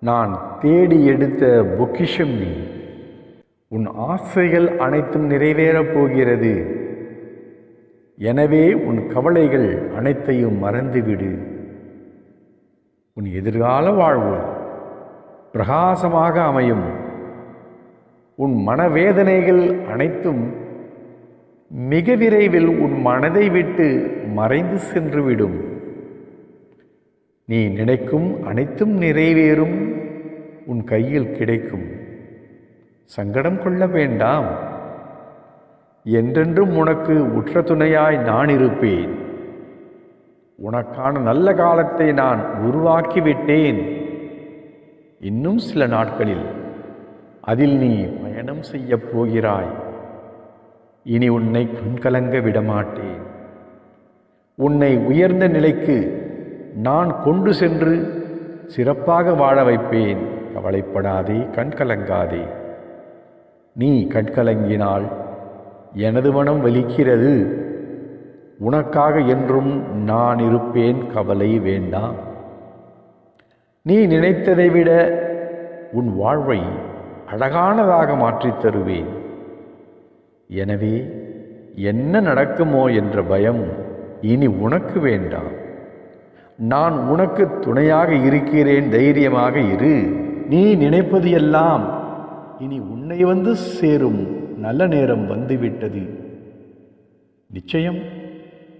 நான் தேடி எடுத்த பொக்கிஷம் நீ. உன் ஆசைகள் அனைத்தும் நிறைவேறப் போகிறது. எனவே உன் கவலைகள் அனைத்தையும் மறந்துவிடு. உன் எதிர்கால வாழ்வு பிரகாசமாக அமையும். உன் மனவேதனைகள் அனைத்தும் மிக விரைவில் உன் மனதை விட்டு மறைந்து சென்றுவிடும். நீ நினைக்கும் அனைத்தும் நிறைவேறும், உன் கையில் கிடைக்கும். சங்கடம் கொள்ள வேண்டாம். என்றென்றும் உனக்கு உற்ற துணையாய் நான் இருப்பேன். உனக்கான நல்ல காலத்தை நான் உருவாக்கிவிட்டேன். இன்னும் சில நாட்களில் அதில் நீ பயணம் செய்யப் போகிறாய். இனி உன்னை கண்கலங்க விடமாட்டேன். உன்னை உயர்ந்த நிலைக்கு நான் கொண்டு சென்று சிறப்பாக வாழ வைப்பேன். கவலைப்படாதே, கண்கலங்காதே. நீ கண்கலங்கினால் எனது மனம் வலிக்கிறது. உனக்காக என்றும் நான் இருப்பேன், கவலை வேண்டாம். நீ நினைத்ததை விட உன் வாழ்வை அழகானதாக மாற்றித் தருவேன். எனவே என்ன நடக்குமோ என்ற பயம் இனி உனக்கு வேண்டாம். நான் உனக்கு துணையாக இருக்கிறேன், தைரியமாக இரு. நீ நினைப்பது எல்லாம் இனி உன்னை வந்து சேரும் நல்ல நேரம் வந்துவிட்டது. நிச்சயம்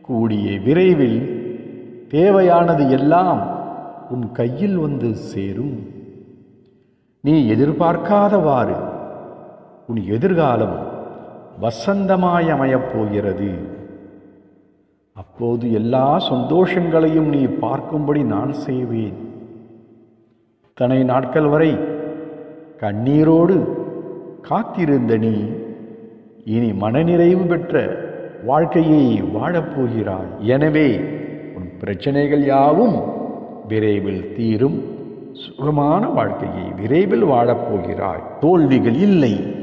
கூடிய விரைவில் தேவையானது எல்லாம் உன் கையில் வந்து சேரும். நீ எதிர்பார்க்காதவாறு உன் எதிர்காலம் வசந்தமாய் அமையப் போகிறது. அப்போது எல்லா சந்தோஷங்களையும் நீ பார்க்கும்படி நான் செய்வேன். இத்தனை நாட்கள் வரை கண்ணீரோடு காத்திருந்த நீ இனி மனநிறைவு பெற்ற வாழ்க்கையை வாழப்போகிறாய். எனவே உன் பிரச்சனைகள் யாவும் விரைவில் தீரும். சுகமான வாழ்க்கையை விரைவில் வாழப்போகிறாய். தோல்விகள் இல்லை.